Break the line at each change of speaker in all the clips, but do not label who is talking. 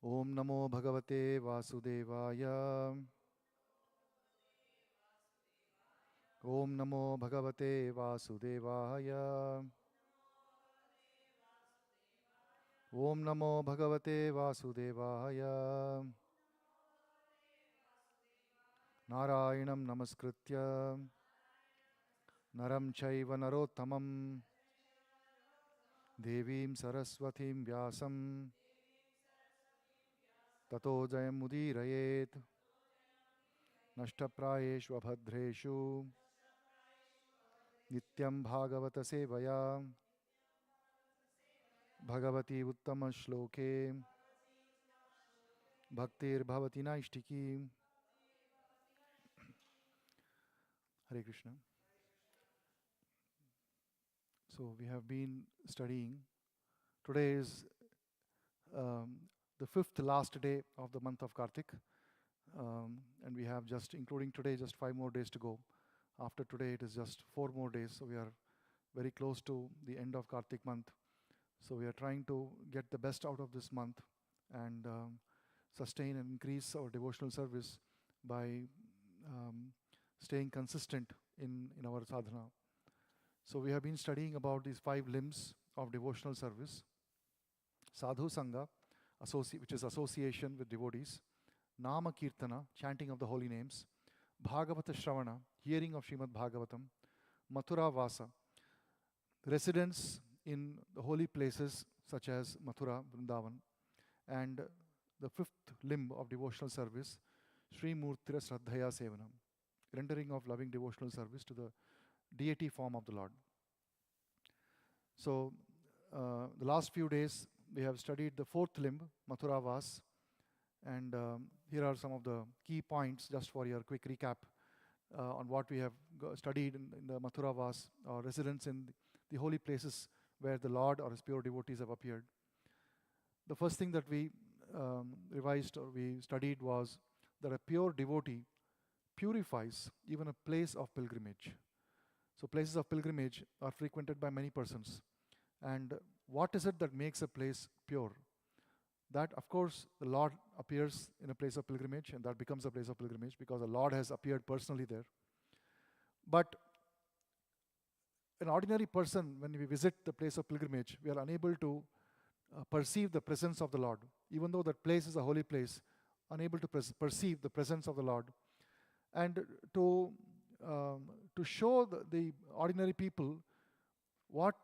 Om Namo Bhagavate Vasudevaya. Om Namo Bhagavate Vasudevaya. Om Namo Bhagavate Vasudevaya. Narayanam Namaskritya Naram Chaiva Narottamam Devim Saraswatim Vyasam Tato Jayam Mudirayet Nashtaprayeshu Abhadreshu Nityam Bhagavata Sevaya Bhagavati Uttama Shloke Bhaktir Bhavati Naishtiki. Hare Krishna. So we have been studying. Today is the fifth last day of the month of Karthik. And we have just, including today, just 5 more days to go. After today, it is just 4 more days. So we are very close to the end of Karthik month. So we are trying to get the best out of this month and sustain and increase our devotional service by staying consistent in our sadhana. So we have been studying about these 5 limbs of devotional service. Sadhu Sangha, which is association with devotees. Nama Kirtana, chanting of the holy names. Bhagavata Shravana, hearing of Srimad Bhagavatam. Mathura Vasa, residence in the holy places such as Mathura, Vrindavan. And the 5th limb of devotional service, Sri Murtira Sraddhaya Sevanam, rendering of loving devotional service to the deity form of the Lord. So, the last few days we have studied the 4th limb, Mathura Vas, and here are some of the key points just for your quick recap on what we have studied in the Mathura Vas, or residence in the holy places where the Lord or his pure devotees have appeared. The first thing that we revised or we studied was that a pure devotee purifies even a place of pilgrimage. So places of pilgrimage are frequented by many persons. And what is it that makes a place pure? That, of course, the Lord appears in a place of pilgrimage, and that becomes a place of pilgrimage because the Lord has appeared personally there. But an ordinary person, when we visit the place of pilgrimage, we are unable to perceive the presence of the Lord. Even though that place is a holy place, unable to perceive the presence of the Lord. And to show the ordinary people what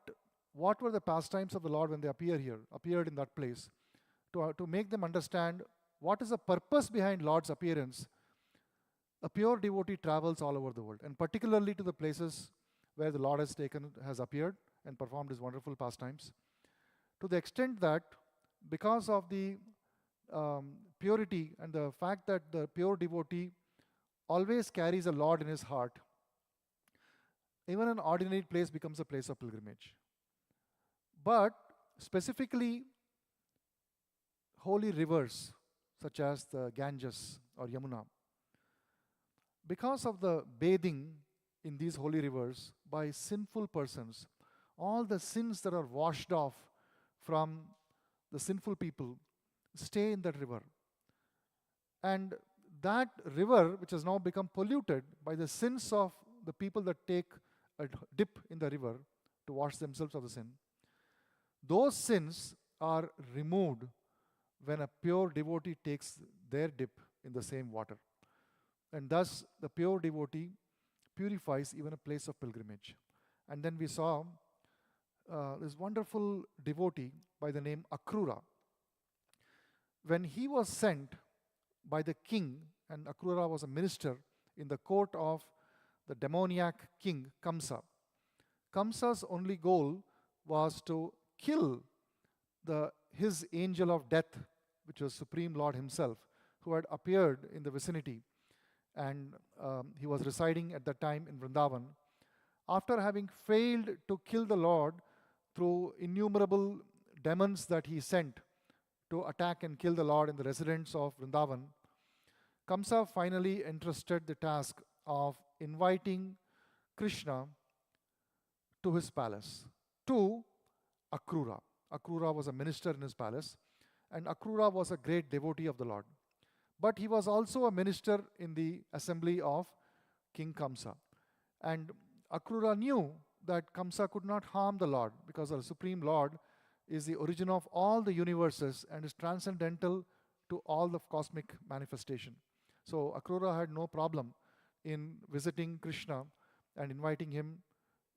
were the pastimes of the Lord when they appeared in that place, to make them understand what is the purpose behind Lord's appearance. A pure devotee travels all over the world, and particularly to the places where the Lord has appeared and performed his wonderful pastimes, to the extent that because of the purity and the fact that the pure devotee always carries a Lord in his heart, even an ordinary place becomes a place of pilgrimage. But specifically, holy rivers such as the Ganges or Yamuna, because of the bathing in these holy rivers by sinful persons, all the sins that are washed off from the sinful people stay in that river. And that river, which has now become polluted by the sins of the people that take a dip in the river to wash themselves of the sin, those sins are removed when a pure devotee takes their dip in the same water. And thus the pure devotee purifies even a place of pilgrimage. And then we saw this wonderful devotee by the name Akrura. When he was sent by the king, and Akrura was a minister in the court of the demoniac king Kamsa. Kamsa's only goal was to kill his angel of death, which was Supreme Lord himself, who had appeared in the vicinity. And he was residing at that time in Vrindavan. After having failed to kill the Lord through innumerable demons that he sent to attack and kill the Lord in the residence of Vrindavan, Kamsa finally entrusted the task of inviting Krishna to his palace, to Akrura. Akrura was a minister in his palace, and Akrura was a great devotee of the Lord. But he was also a minister in the assembly of King Kamsa. And Akrura knew that Kamsa could not harm the Lord because the Supreme Lord is the origin of all the universes and is transcendental to all the cosmic manifestation. So Akrura had no problem in visiting Krishna and inviting him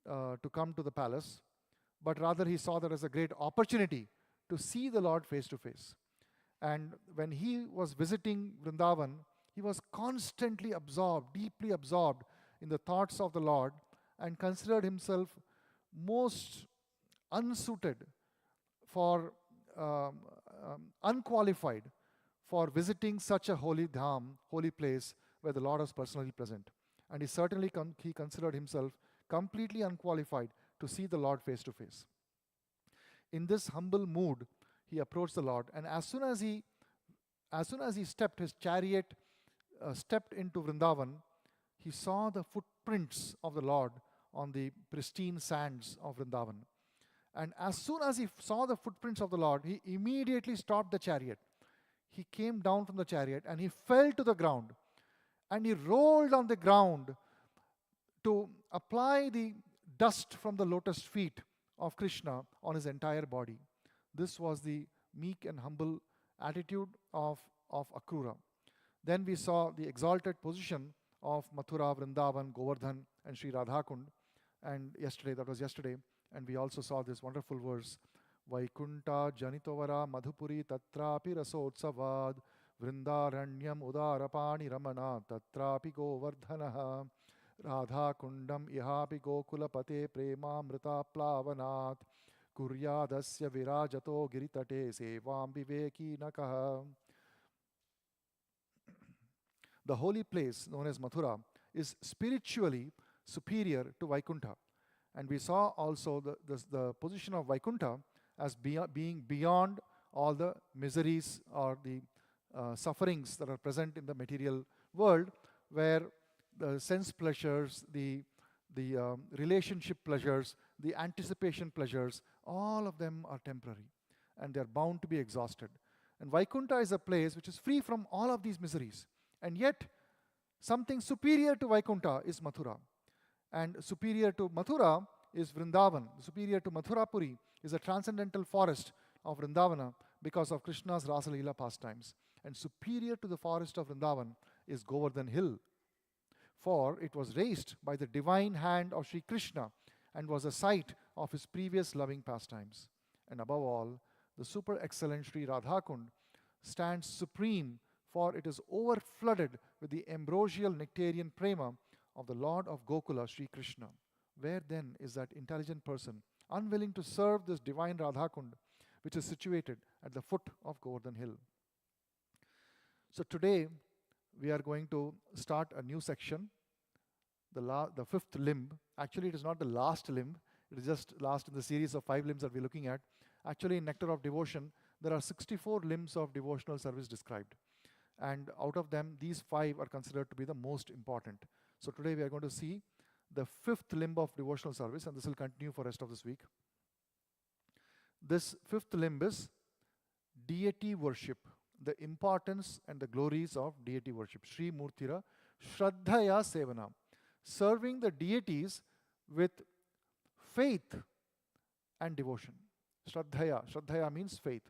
to come to the palace, but rather he saw that as a great opportunity to see the Lord face to face. And when he was visiting Vrindavan, he was constantly absorbed, deeply absorbed in the thoughts of the Lord, and considered himself most unsuited for, unqualified for visiting such a holy dham, holy place where the Lord was personally present. And he certainly he considered himself completely unqualified to see the Lord face to face. In this humble mood, he approached the Lord, and as soon as he stepped, his chariot stepped into Vrindavan, he saw the footprints of the Lord on the pristine sands of Vrindavan. And as soon as he saw the footprints of the Lord, he immediately stopped the chariot. He came down from the chariot and he fell to the ground. And he rolled on the ground to apply the dust from the lotus feet of Krishna on his entire body. This was the meek and humble attitude of Akrura. Then we saw the exalted position of Mathura, Vrindavan, Govardhan, and Sri Radhakund. And that was yesterday, and we also saw this wonderful verse, Vaikunta Janitovara Madhupuri Tatrapi Rasotsavad Vrindaranyam Udarapani Ramana Tatrapi Govardhanaha Radha Kundam Ihapi Gokulapate Premamrita Plavanat Kuryadasya Virajato Giritate Sevam Viveki Nakaha. The holy place known as Mathura is spiritually superior to Vaikunta. And we saw also the position of Vaikunta as being beyond all the miseries or the sufferings that are present in the material world, where the sense pleasures, the relationship pleasures, the anticipation pleasures, all of them are temporary and they're bound to be exhausted. And Vaikunta is a place which is free from all of these miseries. And yet, something superior to Vaikunta is Mathura. And superior to Mathura is Vrindavan. Superior to Mathurapuri is a transcendental forest of Vrindavana because of Krishna's Rasa Leela pastimes. And superior to the forest of Vrindavan is Govardhan Hill, for it was raised by the divine hand of Sri Krishna and was a site of his previous loving pastimes. And above all, the super excellent Sri Radhakund stands supreme, for it is overflooded with the ambrosial nectarian prema of the Lord of Gokula, Sri Krishna. Where then is that intelligent person unwilling to serve this divine Radhakund, which is situated at the foot of Govardhan Hill? So today we are going to start a new section, the fifth limb. Actually, it is not the last limb. It is just last in the series of 5 limbs that we're looking at. Actually, in Nectar of Devotion, there are 64 limbs of devotional service described. And out of them, these 5 are considered to be the most important. So today we are going to see the 5th limb of devotional service, and this will continue for the rest of this week. This 5th limb is deity worship, the importance and the glories of deity worship. Sri Murtira Shraddhaya Sevana, serving the deities with faith and devotion. Shraddhaya means faith.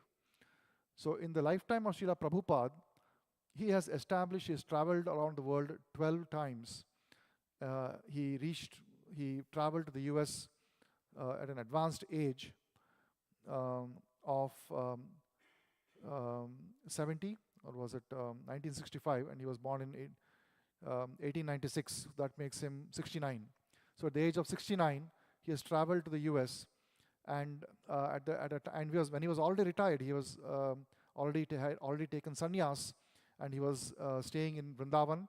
So in the lifetime of Srila Prabhupada, he has traveled around the world 12 times. He traveled to the US at an advanced age of 70, or was it 1965, and he was born in 1896. That makes him 69. So at the age of 69, he has traveled to the US, and when he was already retired, he was had already taken sannyas, and he was staying in Vrindavan,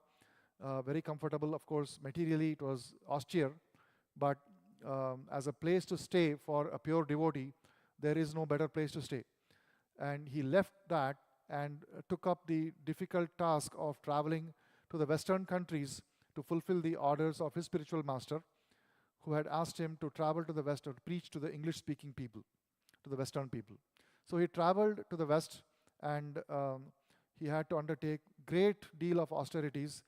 very comfortable. Of course, materially it was austere, but as a place to stay for a pure devotee, there is no better place to stay. And he left that and took up the difficult task of traveling to the Western countries to fulfill the orders of his spiritual master, who had asked him to travel to the West to preach to the English-speaking people, to the Western people. So he traveled to the West and he had to undertake great deal of austerities,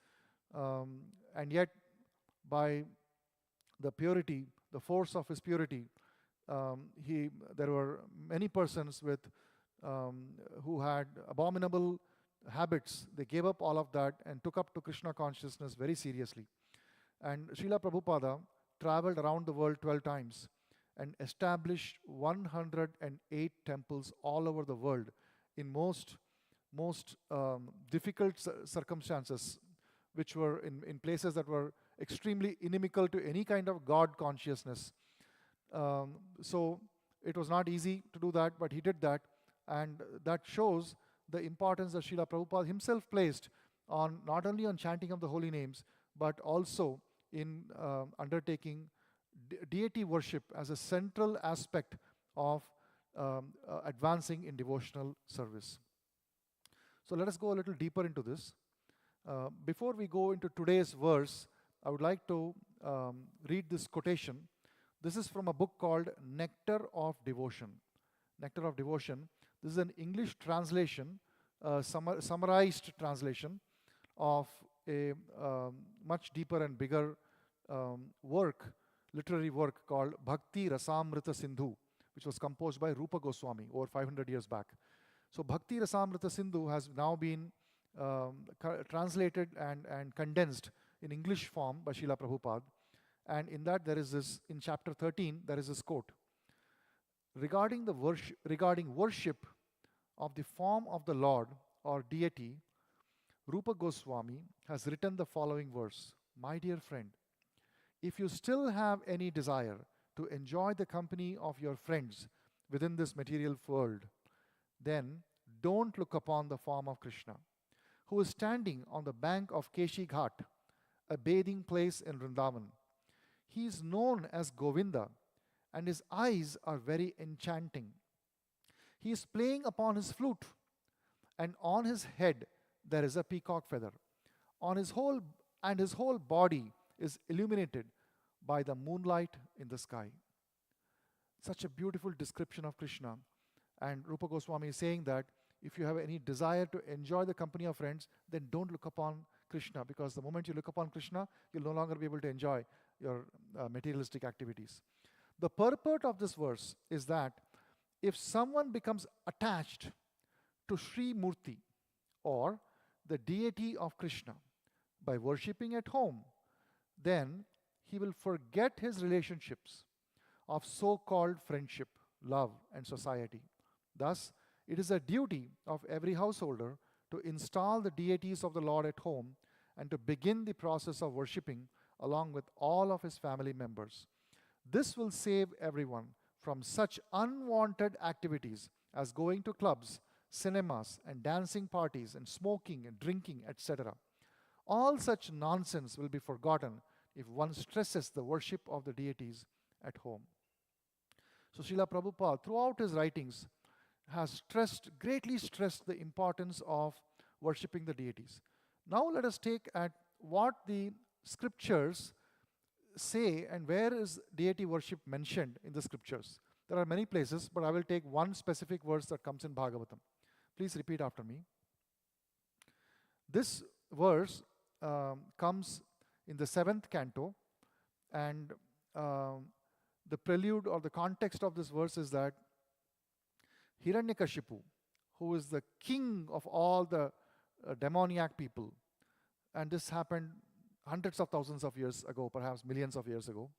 and yet by the purity, the force of his purity, there were many persons who had abominable habits. They gave up all of that and took up to Krishna consciousness very seriously. And Srila Prabhupada traveled around the world 12 times and established 108 temples all over the world in most difficult circumstances, which were in places that were extremely inimical to any kind of God consciousness. So it was not easy to do that, but he did that, and that shows the importance that Srila Prabhupada himself placed on not only on chanting of the holy names, but also in undertaking deity worship as a central aspect of advancing in devotional service. So let us go a little deeper into this. Before we go into today's verse, I would like to read this quotation. This is from a book called Nectar of Devotion. Nectar of Devotion. This is an English translation, summarized translation of a much deeper and bigger literary work called Bhakti Rasamrita Sindhu, which was composed by Rupa Goswami over 500 years back. So Bhakti Rasamrita Sindhu has now been translated and condensed in English form by Srila Prabhupada. And in that there is this, in chapter 13, there is this quote. Regarding worship of the form of the Lord or deity, Rupa Goswami has written the following verse. My dear friend, if you still have any desire to enjoy the company of your friends within this material world, then don't look upon the form of Krishna, who is standing on the bank of Keshi Ghat, a bathing place in Vrindavan. He is known as Govinda, and his eyes are very enchanting. He is playing upon his flute, and on his head there is a peacock feather. His whole body is illuminated by the moonlight in the sky. Such a beautiful description of Krishna. And Rupa Goswami is saying that if you have any desire to enjoy the company of friends, then don't look upon Krishna, because the moment you look upon Krishna, you'll no longer be able to enjoy your materialistic activities. The purport of this verse is that if someone becomes attached to Sri Murti or the deity of Krishna by worshipping at home, then he will forget his relationships of so-called friendship, love, and society. Thus, it is a duty of every householder to install the deities of the Lord at home and to begin the process of worshipping along with all of his family members. This will save everyone from such unwanted activities as going to clubs, cinemas, and dancing parties, and smoking and drinking, etc. All such nonsense will be forgotten if one stresses the worship of the deities at home. So Srila Prabhupada, throughout his writings, has greatly stressed the importance of worshipping the deities. Now let us take at what the scriptures say and where is deity worship mentioned in the scriptures. There are many places, but I will take one specific verse that comes in Bhagavatam. Please repeat after me. This verse comes in the 7th canto, and the prelude or the context of this verse is that Hiranyakashipu, who is the king of all the demoniac people, and this happened hundreds of thousands of years ago, perhaps millions of years ago,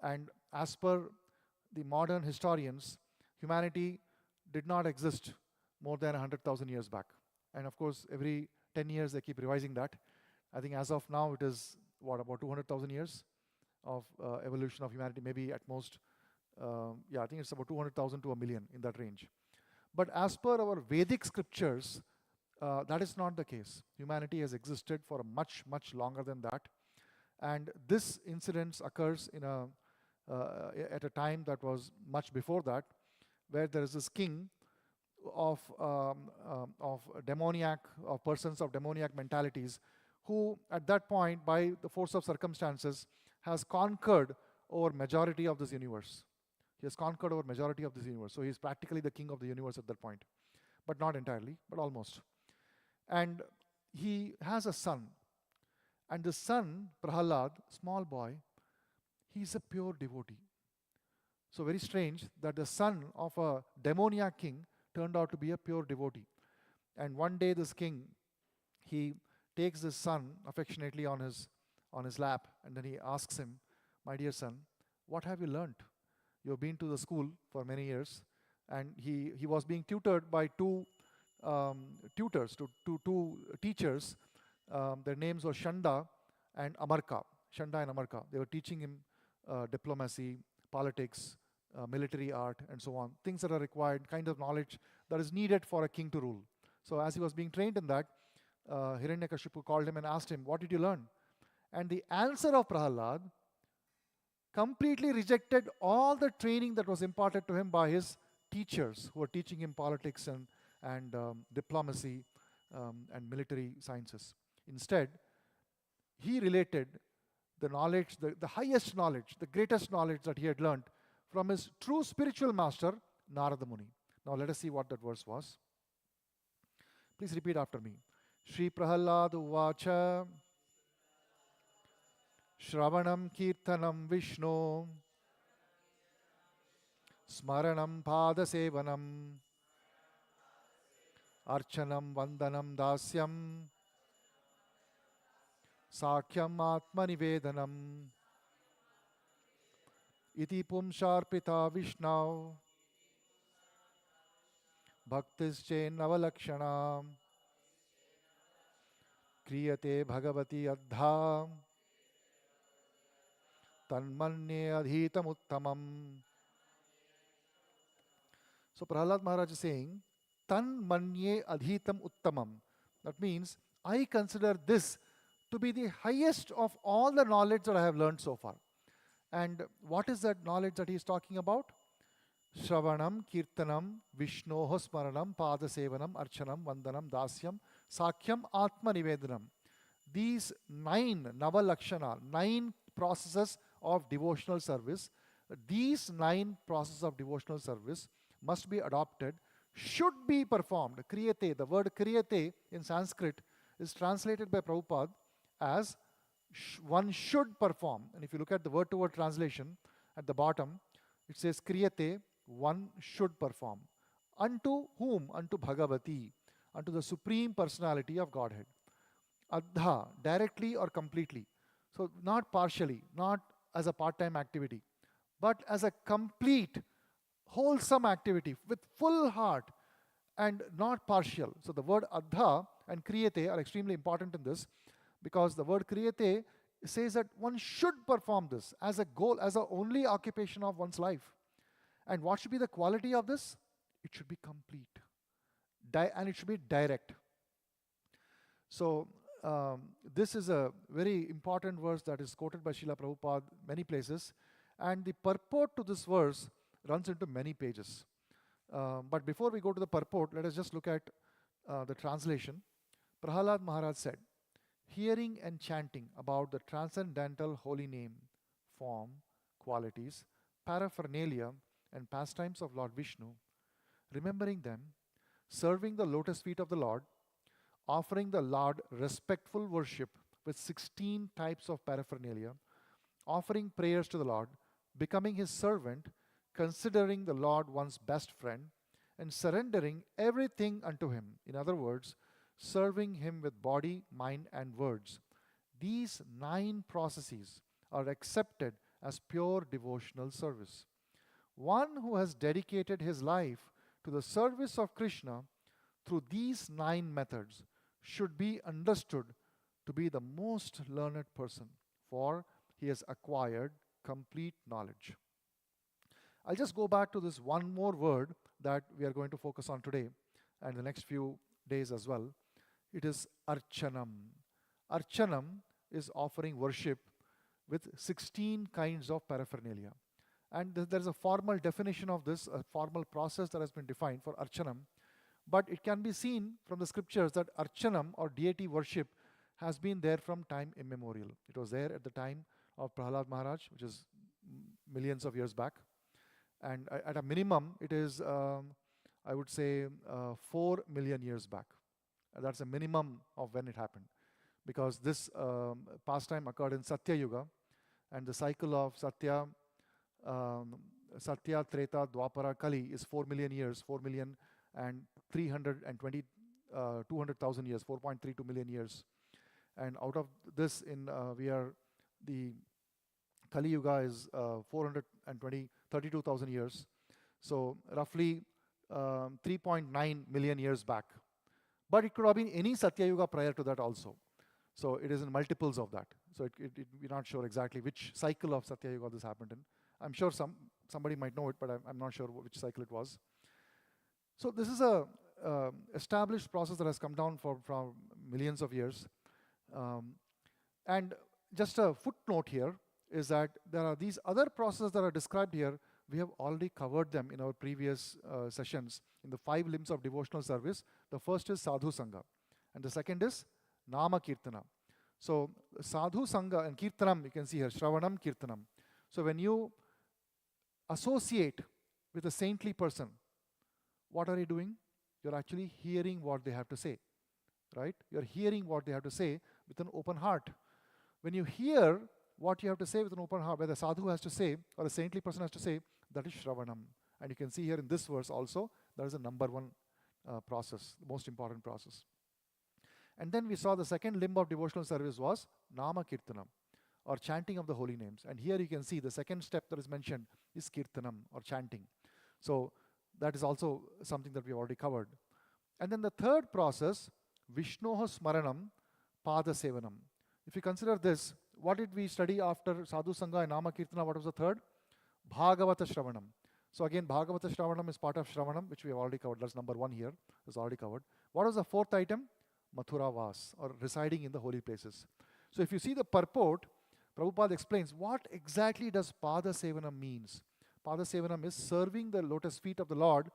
and as per the modern historians, humanity did not exist more than 100,000 years back. And of course, every 10 years they keep revising that. I think as of now it is, about 200,000 years of evolution of humanity, maybe at most, I think it's about 200,000 to a million, in that range. But as per our Vedic scriptures, that is not the case. Humanity has existed for much, much longer than that. And this incident occurs at a time that was much before that, where there is this king of persons of demoniac mentalities, who at that point, by the force of circumstances, has conquered over majority of this universe. He has conquered over majority of this universe. So he is practically the king of the universe at that point. but not entirely, but almost. And he has a son. And the son, Prahalad, small boy, he's a pure devotee. So very strange that the son of a demoniac king turned out to be a pure devotee. And one day this king, he takes this son affectionately on his lap, and then he asks him, "My dear son, what have you learnt? You've been to the school for many years." And he was being tutored by two teachers. Their names were Shanda and Amarka. Shanda and Amarka. They were teaching him diplomacy, politics, military art, and so on. Things that are required, kind of knowledge that is needed for a king to rule. So as he was being trained in that, Hiranyakashipu called him and asked him, "What did you learn?" And the answer of Prahalad completely rejected all the training that was imparted to him by his teachers who were teaching him politics and diplomacy and military sciences. Instead, he related the knowledge, the highest knowledge, the greatest knowledge that he had learned from his true spiritual master, Narada Muni. Now let us see what that verse was. Please repeat after me. Shri Prahalad Uvacha Shravanam Kirtanam Vishnu Smaranam Padasevanam Archanam Vandanam Dasyam Sakhyam Atmanivedanam Iti Pumsharpita Vishnav Bhaktische Navalakshana Kriyate Bhagavati Adha Tanmanye Adhitam Uttamam. So Prahalad Maharaj is saying, Tanmanye Adhitam Uttamam. That means, I consider this to be the highest of all the knowledge that I have learned so far. And what is that knowledge that he is talking about? Shravanam, Kirtanam, Vishnoho Smaranam, Padasevanam, Archanam, Vandanam, Dasyam, Sakhyam, Atma Nivedanam. These 9 Navalakshana, 9 processes of devotional service, these 9 processes of devotional service must be adopted, should be performed. Kriyate, the word kriyate in Sanskrit is translated by Prabhupada as one should perform. And if you look at the word-to-word translation at the bottom, it says kriyate, one should perform. Unto whom? Unto Bhagavati, unto the Supreme Personality of Godhead. Adha, directly or completely. So not partially, not as a part-time activity, but as a complete, wholesome activity with full heart and not partial. So the word adha and kriyate are extremely important in this, because the word kriyate says that one should perform this as a goal, as the only occupation of one's life. And what should be the quality of this? It should be complete. And it should be direct. So this is a very important verse that is quoted by Srila Prabhupada many places. And the purport to this verse runs into many pages. But before we go to the purport, let us just look at the translation. Prahalad Maharaj said, hearing and chanting about the transcendental holy name, form, qualities, paraphernalia, and pastimes of Lord Vishnu, remembering them, serving the lotus feet of the Lord, offering the Lord respectful worship with 16 types of paraphernalia, offering prayers to the Lord, becoming his servant, considering the Lord one's best friend, and surrendering everything unto him. In other words, serving him with body, mind, and words. These 9 processes are accepted as pure devotional service. One who has dedicated his life to the service of Krishna through these 9 methods should be understood to be the most learned person, for he has acquired complete knowledge. I'll just go back to this one more word that we are going to focus on today and the next few days as well. It is Archanam. Archanam is offering worship with 16 kinds of paraphernalia. And there is a formal definition of this, a formal process that has been defined for Archanam. But it can be seen from the scriptures that Archanam or deity worship has been there from time immemorial. It was there at the time of Prahalad Maharaj, which is millions of years back. And at a minimum, it is, I would say 4 million years back. That's a minimum of when it happened, because this pastime occurred in Satya Yuga, and the cycle of um, Satya, Treta, Dwapara, Kali is 4 million years, 4 million and 320, 200,000 years, 4.32 million years. And out of this, the Kali Yuga is 32,000 years. So roughly 3.9 million years back. But it could have been any Satya Yuga prior to that also. So it is in multiples of that. So we're not sure exactly which cycle of Satya Yuga this happened in. I'm sure somebody might know it, but I'm not sure which cycle it was. So this is a established process that has come down for millions of years. And just a footnote here is that there are these other processes that are described here. We have already covered them in our previous sessions in the 5 limbs of devotional service. The first is Sadhu Sangha, and the second is Nama Kirtana. So Sadhu Sangha and Kirtanam, you can see here, Shravanam, Kirtanam. So when you associate with a saintly person, what are you doing? You're actually hearing what they have to say, right? You're hearing what they have to say with an open heart. When you hear what you have to say with an open heart, whether a sadhu has to say or a saintly person has to say, that is Shravanam. And you can see here in this verse also, that is the number 1 process, the most important process. And then we saw the second limb of devotional service was Nama Kirtanam, or chanting of the holy names. And here you can see the second step that is mentioned is Kirtanam, or chanting. So that is also something that we have already covered. And then the third process, Vishnoha Smaranam, Pada Sevanam. If you consider this, what did we study after Sadhu Sangha and Nama Kirtana? What was the third? Bhagavata Shravanam. So again, Bhagavata Shravanam is part of Shravanam, which we have already covered. That's number 1 here. It's already covered. What was the fourth item? Mathura Vas, or residing in the holy places. So if you see the purport, Prabhupada explains what exactly does Pada Sevanam means. Pada Sevanam is serving the lotus feet of the Lord,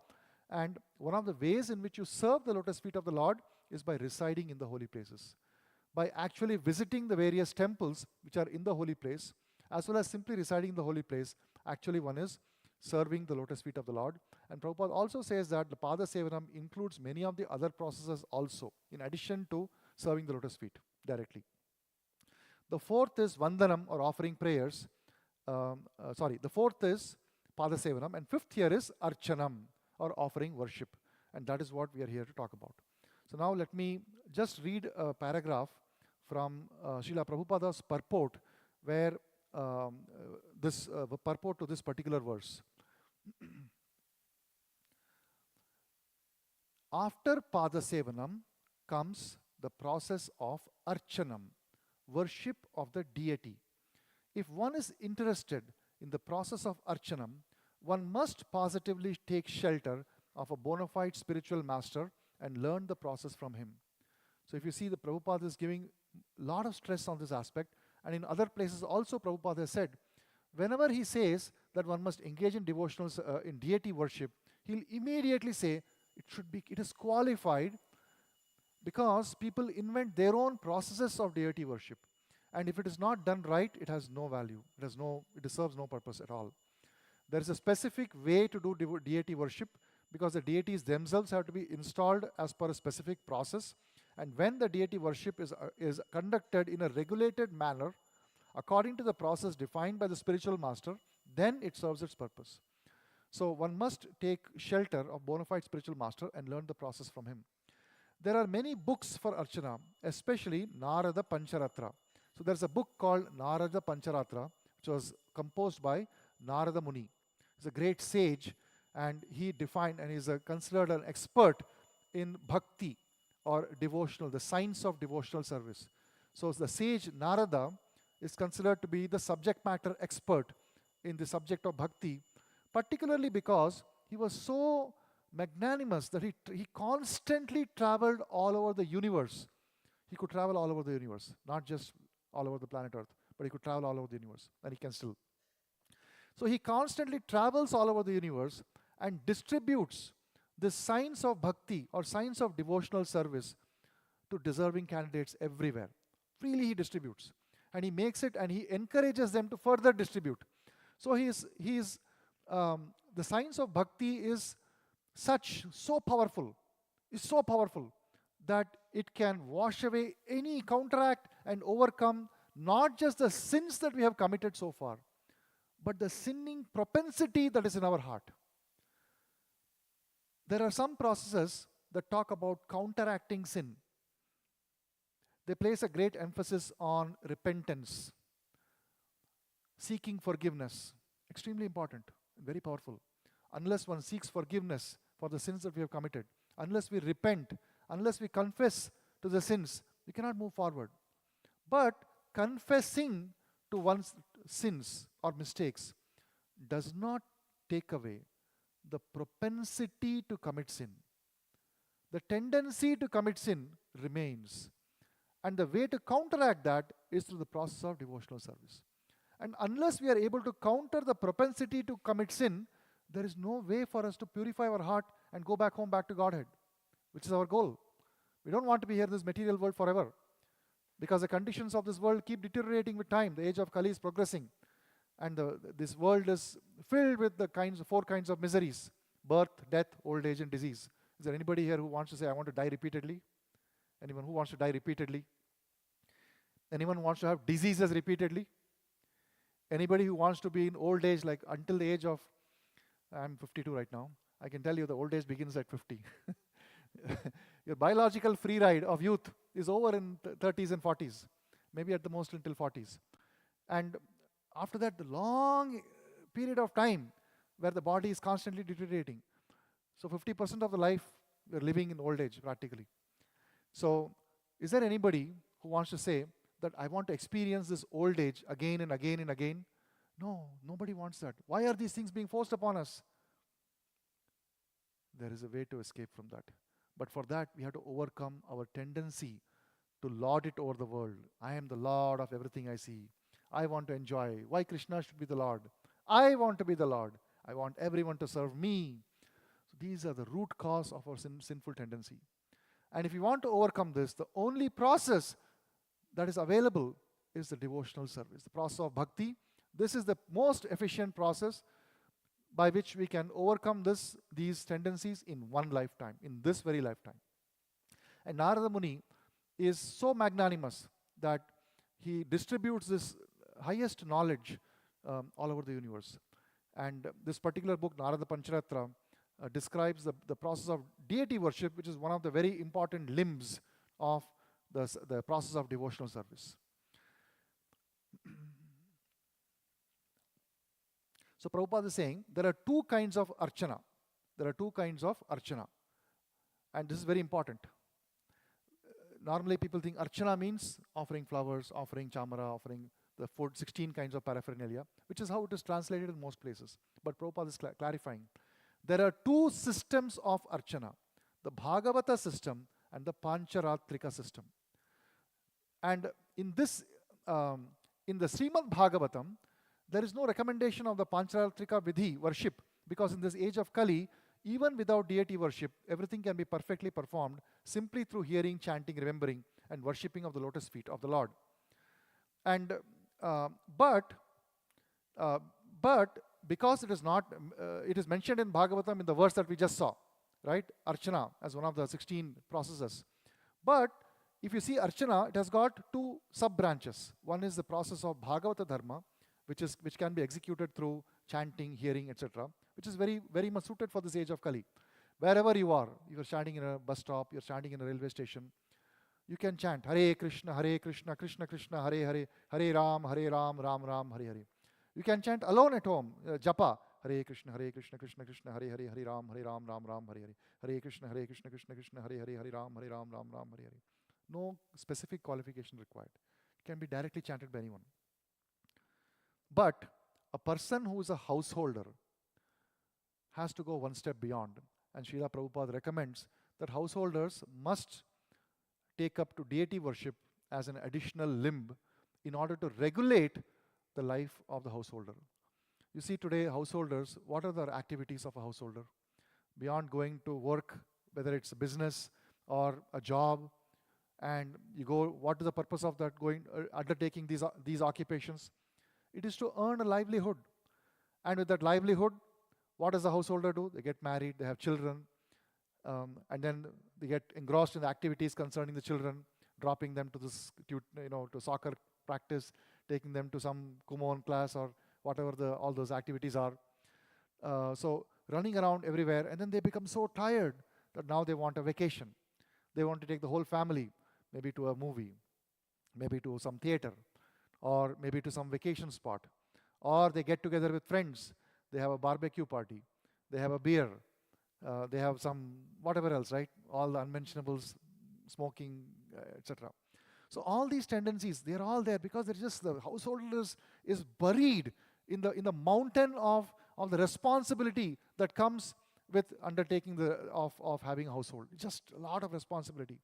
and one of the ways in which you serve the lotus feet of the Lord is by residing in the holy places, by actually visiting the various temples which are in the holy place, as well as simply residing in the holy place. Actually, one is serving the lotus feet of the Lord. And Prabhupada also says that the Pada Sevanam includes many of the other processes also, in addition to serving the lotus feet directly. The fourth is Vandanam, or offering prayers. The fourth is Pada Sevanam, and fifth here is Archanam, or offering worship. And that is what we are here to talk about. So now let me just read a paragraph from Srila Prabhupada's purport, where this purport to this particular verse. After Pada Sevanam comes the process of Archanam, worship of the deity. If one is interested in the process of Archanam, one must positively take shelter of a bona fide spiritual master and learn the process from him. So if you see, the Prabhupada is giving a lot of stress on this aspect, and in other places also Prabhupada has said, whenever he says that one must engage in devotionals, in deity worship, he'll immediately say it is qualified, because people invent their own processes of deity worship. And if it is not done right, it has no value. It serves no purpose at all. There is a specific way to do deity worship, because the deities themselves have to be installed as per a specific process. And when the deity worship is conducted in a regulated manner, according to the process defined by the spiritual master, then it serves its purpose. So one must take shelter of bona fide spiritual master and learn the process from him. There are many books for Archana, especially Narada Pancharatra. So there's a book called Narada Pancharatra, which was composed by Narada Muni. He's a great sage, and he defined, and is considered an expert in bhakti, or devotional, the science of devotional service. So the sage Narada is considered to be the subject matter expert in the subject of bhakti, particularly because he was so magnanimous that he constantly traveled all over the universe. He could travel all over the universe, not just all over the planet Earth, but he could travel all over the universe, and he can still. So he constantly travels all over the universe and distributes the science of bhakti, or science of devotional service, to deserving candidates everywhere. Freely he distributes, and he makes it, and he encourages them to further distribute. So the science of bhakti is so powerful, is so powerful that it can wash away any, counteract and overcome not just the sins that we have committed so far, but the sinning propensity that is in our heart. There are some processes that talk about counteracting sin. They place a great emphasis on repentance, seeking forgiveness. Extremely important, very powerful. Unless one seeks forgiveness for the sins that we have committed, unless we repent, unless we confess to the sins, we cannot move forward. But confessing to one's sins or mistakes does not take away the propensity to commit sin. The tendency to commit sin remains. And the way to counteract that is through the process of devotional service. And unless we are able to counter the propensity to commit sin, there is no way for us to purify our heart and go back home, back to Godhead, which is our goal. We don't want to be here in this material world forever, because the conditions of this world keep deteriorating with time. The age of Kali is progressing, and this world is filled with the four kinds of miseries: birth, death, old age, and disease. Is there anybody here who wants to say, I want to die repeatedly? Anyone who wants to die repeatedly? Anyone who wants to have diseases repeatedly? Anybody who wants to be in old age, like until the age of, I'm 52 right now, I can tell you the old age begins at 50. Your biological free ride of youth is over in 30s and 40s, maybe at the most until 40s. And after that, the long period of time where the body is constantly deteriorating. So 50% of the life we're living in old age practically. So is there anybody who wants to say that I want to experience this old age again and again and again? No, nobody wants that. Why are these things being forced upon us? There is a way to escape from that. But for that, we have to overcome our tendency to lord it over the world. I am the Lord of everything I see. I want to enjoy. Why Krishna should be the Lord? I want to be the Lord. I want everyone to serve me. So these are the root cause of our sinful tendency. And if you want to overcome this, the only process that is available is the devotional service, the process of bhakti. This is the most efficient process by which we can overcome these tendencies in one lifetime, in this very lifetime. And Narada Muni is so magnanimous that he distributes this highest knowledge all over the universe. And this particular book, Narada Pancharatra, describes the process of deity worship, which is one of the very important limbs of the process of devotional service. So Prabhupada is saying there are two kinds of archana. There are two kinds of archana. And this is very important. Normally people think archana means offering flowers, offering chamara, offering the food, 16 kinds of paraphernalia, which is how it is translated in most places. But Prabhupada is clarifying. There are two systems of archana, the Bhagavata system and the Pancharatrika system. And in this, in the Srimad Bhagavatam, there is no recommendation of the Pancharatrika Vidhi worship, because in this age of Kali, even without deity worship, everything can be perfectly performed simply through hearing, chanting, remembering, and worshipping of the lotus feet of the Lord. And but because it is not, it is mentioned in Bhagavatam in the verse that we just saw, right? Archana as one of the 16 processes. But if you see Archana, it has got two sub-branches. One is the process of Bhagavata Dharma, which can be executed through chanting, hearing, etc., which is very, very much suited for this age of Kali. Wherever you are standing in a bus stop, you're standing in a railway station, you can chant Hare Krishna, Krishna Krishna, Hare Hare, Hare Ram, Ram Ram, Hare Hare. You can chant alone at home, japa, Hare Krishna, Krishna Krishna, Hare Hare, Hare Ram, Ram Hare Hare, Hare Krishna, Krishna, Hare Hare, Hare Ram, Ram Hare Hare. No specific qualification required. It can be directly chanted by anyone. But a person who is a householder has to go one step beyond. And Srila Prabhupada recommends that householders must take up to deity worship as an additional limb in order to regulate the life of the householder. You see today, householders, what are the activities of a householder? Beyond going to work, whether it's a business or a job, and you go, what is the purpose of that, undertaking these occupations? It is to earn a livelihood. And with that livelihood, what does the householder do? They get married, they have children, and then they get engrossed in the activities concerning the children, dropping them to this, to soccer practice, taking them to some Kumon class or whatever all those activities are. So running around everywhere, and then they become so tired that now they want a vacation. They want to take the whole family, maybe to a movie, maybe to some theater, or maybe to some vacation spot. Or they get together with friends. They have a barbecue party. They have a beer. They have some whatever else, right? All the unmentionables, smoking, etc. So all these tendencies, they're all there because they're just, the householder is buried in the mountain of the responsibility that comes with undertaking of having a household. It's just a lot of responsibility.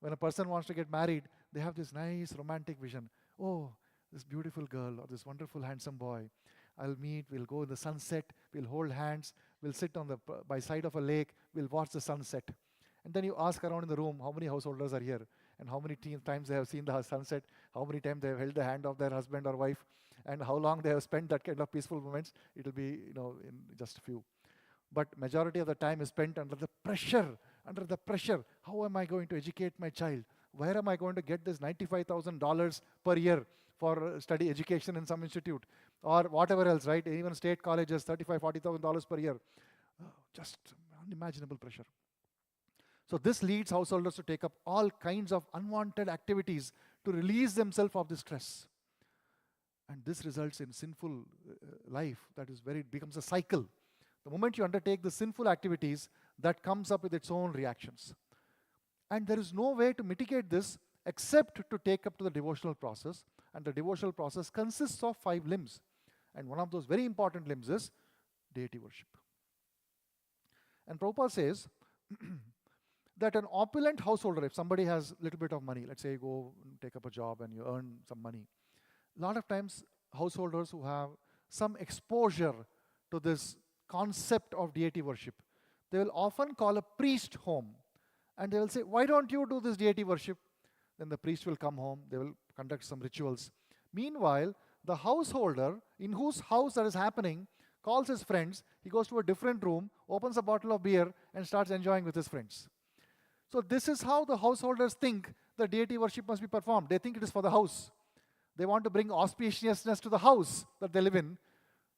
When a person wants to get married, they have this nice romantic vision. Oh, this beautiful girl or this wonderful handsome boy, I'll meet, we'll go in the sunset, we'll hold hands, we'll sit by side of a lake, we'll watch the sunset. And then you ask around in the room how many householders are here and how many times they have seen the sunset, how many times they have held the hand of their husband or wife, and how long they have spent that kind of peaceful moments. It'll be, in just a few. But majority of the time is spent under the pressure. How am I going to educate my child? Where am I going to get this $95,000 per year for study education in some institute? Or whatever else, right? Even state colleges, $35,000, $40,000 per year. Just unimaginable pressure. So this leads householders to take up all kinds of unwanted activities to release themselves of this stress. And this results in sinful life that becomes a cycle. The moment you undertake the sinful activities, that comes up with its own reactions. And there is no way to mitigate this except to take up to the devotional process. And the devotional process consists of 5 limbs. And one of those very important limbs is deity worship. And Prabhupada says that an opulent householder, if somebody has a little bit of money, let's say you go take up a job and you earn some money, a lot of times householders who have some exposure to this concept of deity worship, they will often call a priest home and they will say, why don't you do this deity worship? Then the priest will come home, they will conduct some rituals. Meanwhile, the householder in whose house that is happening calls his friends, he goes to a different room, opens a bottle of beer and starts enjoying with his friends. So this is how the householders think the deity worship must be performed. They think it is for the house. They want to bring auspiciousness to the house that they live in,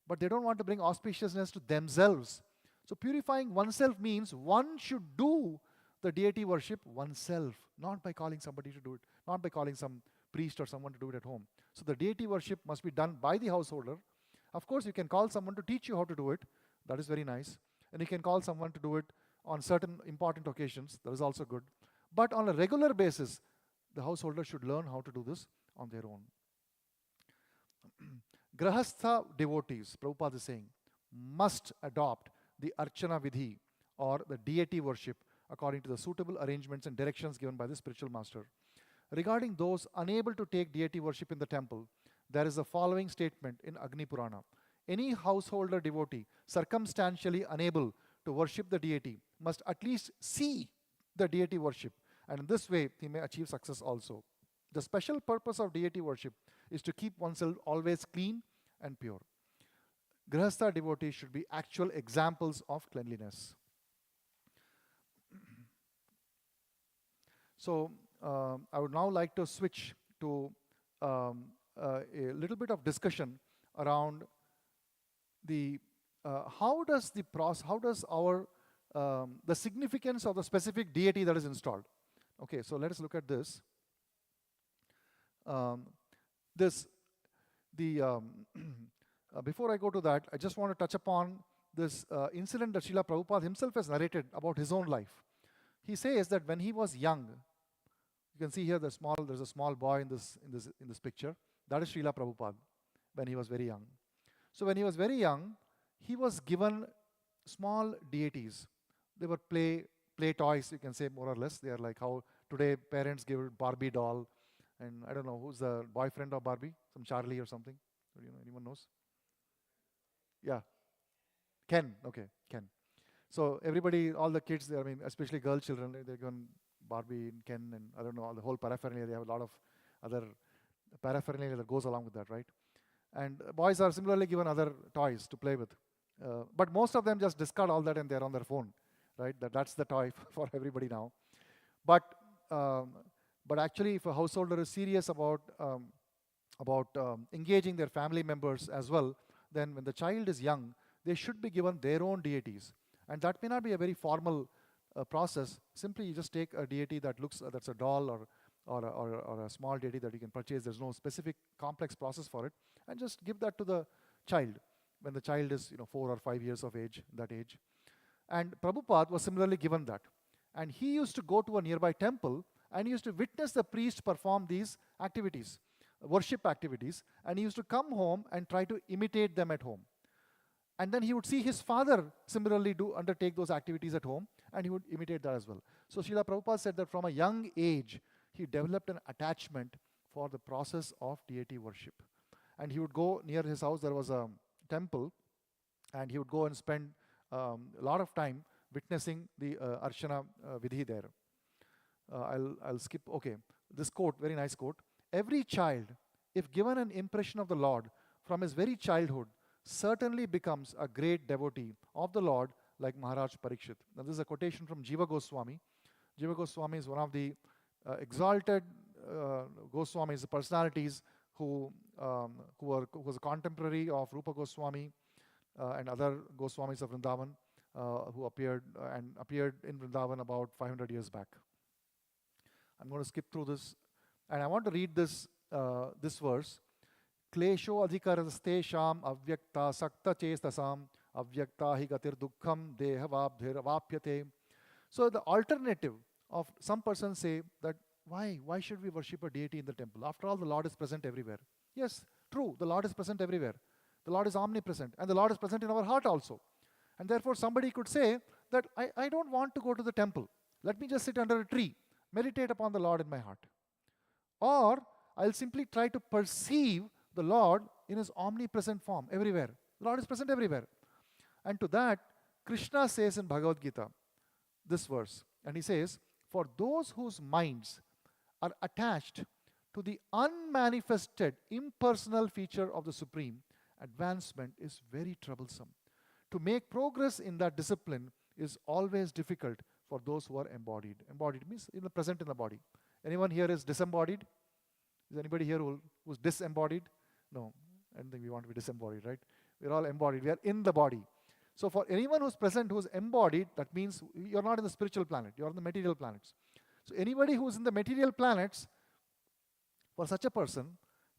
but they don't want to bring auspiciousness to themselves. So purifying oneself means one should do the deity worship oneself, not by calling somebody to do it, not by calling some priest or someone to do it at home. So the deity worship must be done by the householder. Of course, you can call someone to teach you how to do it. That is very nice. And you can call someone to do it on certain important occasions. That is also good. But on a regular basis, the householder should learn how to do this on their own. Grahastha devotees, Prabhupada is saying, must adopt the Archana Vidhi or the deity worship according to the suitable arrangements and directions given by the spiritual master. Regarding those unable to take deity worship in the temple, there is the following statement in Agni Purana. Any householder devotee circumstantially unable to worship the deity must at least see the deity worship, and in this way he may achieve success also. The special purpose of deity worship is to keep oneself always clean and pure. Grihastha devotees should be actual examples of cleanliness. So I would now like to switch to a little bit of discussion around the how does our the significance of the specific deity that is installed. Okay, so let us look at this. Before I go to that, I just want to touch upon this incident that Srila Prabhupada himself has narrated about his own life. He says that when he was young, you can see here there's a small boy in this picture. That is Srila Prabhupada when he was very young. So when he was very young, he was given small deities. They were play toys, you can say, more or less. They are like how today parents give Barbie doll, and I don't know who's the boyfriend of Barbie, some Charlie or something. Anyone knows? Yeah, Ken. Okay, Ken. So everybody, all the kids, especially girl children, they're given Barbie and Ken and I don't know, all the whole paraphernalia. They have a lot of other paraphernalia that goes along with that, right? And boys are similarly given other toys to play with. But most of them just discard all that and they're on their phone, right? That's the toy for everybody now. But um, but actually, if a householder is serious about engaging their family members as well, then when the child is young, they should be given their own deities. And that may not be a very formal process. Simply, you just take a deity that looks, that's a doll or a small deity that you can purchase. There's no specific complex process for it. And just give that to the child when the child is 4 or 5 years of age, that age. And Prabhupada was similarly given that. And he used to go to a nearby temple and he used to witness the priest perform these activities, worship activities, and he used to come home and try to imitate them at home. And then he would see his father similarly undertake those activities at home, and he would imitate that as well. So Srila Prabhupada said that from a young age, he developed an attachment for the process of deity worship. And he would go near his house, there was a temple, and he would go and spend a lot of time witnessing the Archana Vidhi there. I'll skip, okay. This quote, very nice quote. Every child, if given an impression of the Lord from his very childhood, certainly becomes a great devotee of the Lord like Maharaj Parikshit. Now this is a quotation from Jiva Goswami. Jiva Goswami is one of the exalted Goswamis, personalities who was a contemporary of Rupa Goswami and other Goswamis of Vrindavan who appeared in Vrindavan about 500 years back. I'm going to skip through this, and I want to read this verse. Klesho adhikaraste sham avyakta sakta chestasam avyakta hi gatir dukkham deha vapyate. So the alternative of some persons say that why should we worship a deity in the temple? After all, the Lord is present everywhere. Yes, true, the Lord is present everywhere. The Lord is omnipresent, and the Lord is present in our heart also. And therefore somebody could say that I don't want to go to the temple. Let me just sit under a tree, meditate upon the Lord in my heart. Or I'll simply try to perceive the Lord in his omnipresent form everywhere. The Lord is present everywhere. And to that, Krishna says in Bhagavad Gita, this verse, and he says, for those whose minds are attached to the unmanifested, impersonal feature of the Supreme, advancement is very troublesome. To make progress in that discipline is always difficult for those who are embodied. Embodied means present in the body. Anyone here is disembodied? Is anybody here who's disembodied? No, I don't think we want to be disembodied, right? We're all embodied. We are in the body. So for anyone who's present, who's embodied, that means you're not in the spiritual planet. You're on the material planets. So anybody who's in the material planets, for such a person,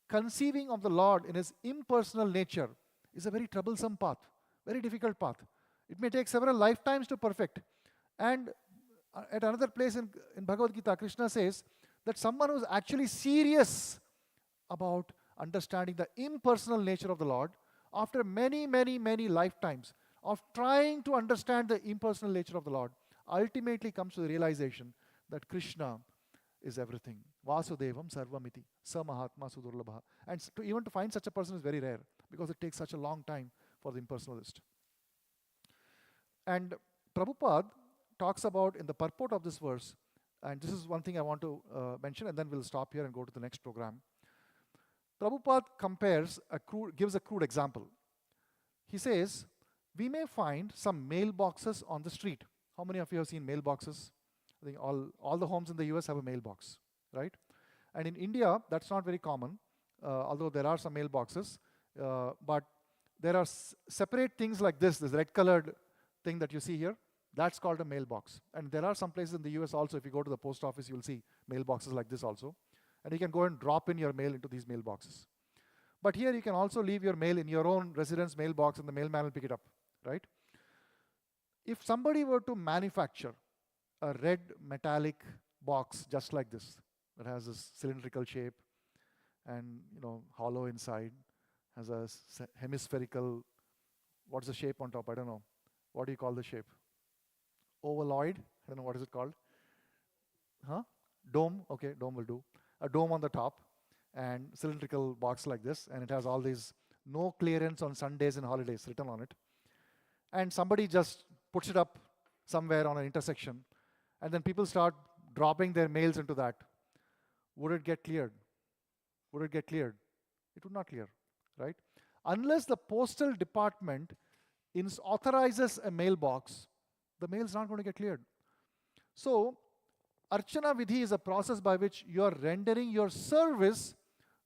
conceiving of the Lord in his impersonal nature is a very troublesome path, very difficult path. It may take several lifetimes to perfect. And at another place in Bhagavad Gita, Krishna says that someone who's actually serious about understanding the impersonal nature of the Lord, after many, many, many lifetimes of trying to understand the impersonal nature of the Lord, ultimately comes to the realization that Krishna is everything. Vasudevam sarvamiti, sa mahatma sudurlabha. And even to find such a person is very rare, because it takes such a long time for the impersonalist. And Prabhupada talks about, in the purport of this verse, and this is one thing I want to mention, and then we'll stop here and go to the next program. Prabhupada gives a crude example. He says, we may find some mailboxes on the street. How many of you have seen mailboxes? I think all the homes in the US have a mailbox, right? And in India, that's not very common, although there are some mailboxes. But there are separate things like this red-colored thing that you see here. That's called a mailbox. And there are some places in the US also, if you go to the post office, you'll see mailboxes like this also. And you can go and drop in your mail into these mailboxes. But here you can also leave your mail in your own residence mailbox and the mailman will pick it up, right? If somebody were to manufacture a red metallic box just like this, that has this cylindrical shape and hollow inside, has a hemispherical, what's the shape on top? I don't know. What do you call the shape? Ovaloid? I don't know, what is it called? Dome? Okay, dome will do. A dome on the top and cylindrical box like this, and it has all these no clearance on Sundays and holidays written on it. And somebody just puts it up somewhere on an intersection, and then people start dropping their mails into that. Would it get cleared? Would it get cleared? It would not clear, right? Unless the postal department authorizes a mailbox, the mail is not going to get cleared. So, Archana Vidhi is a process by which you are rendering your service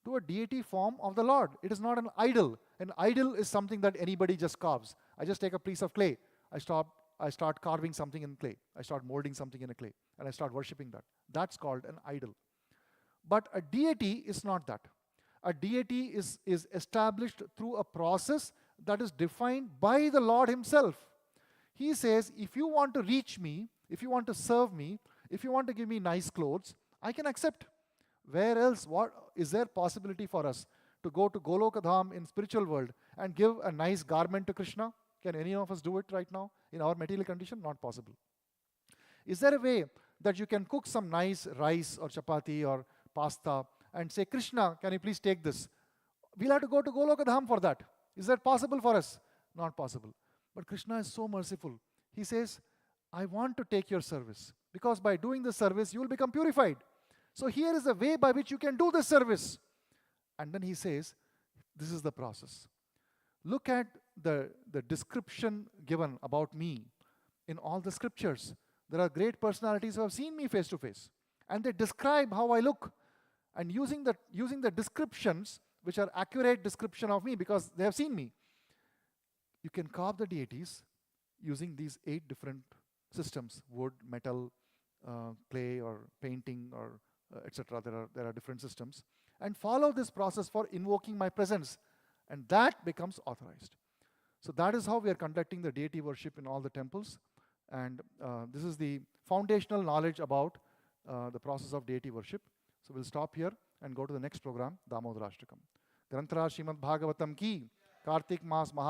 to a deity form of the Lord. It is not an idol. An idol is something that anybody just carves. I just take a piece of clay. I start carving something in clay. I start molding something in a clay. And I start worshipping that. That's called an idol. But a deity is not that. A deity is established through a process that is defined by the Lord himself. He says, if you want to reach me, if you want to serve me, if you want to give me nice clothes, I can accept. Where else, what is there possibility for us to go to Golokadham in spiritual world and give a nice garment to Krishna? Can any of us do it right now in our material condition? Not possible. Is there a way that you can cook some nice rice or chapati or pasta and say, Krishna, can you please take this? We'll have to go to Golokadham for that. Is that possible for us? Not possible. But Krishna is so merciful. He says, I want to take your service, because by doing the service, you will become purified. So here is a way by which you can do this service. And then he says, this is the process. Look at the description given about me in all the scriptures. There are great personalities who have seen me face to face, and they describe how I look. And using the descriptions, which are accurate description of me because they have seen me, you can carve the deities using these 8 different systems: wood, metal, clay, or painting, or etc. There are different systems. And follow this process for invoking my presence. And that becomes authorized. So that is how we are conducting the deity worship in all the temples. And this is the foundational knowledge about the process of deity worship. So we'll stop here and go to the next program, Damodarashtakam. Granthara Srimad Bhagavatam ki, Karthik Maas Maha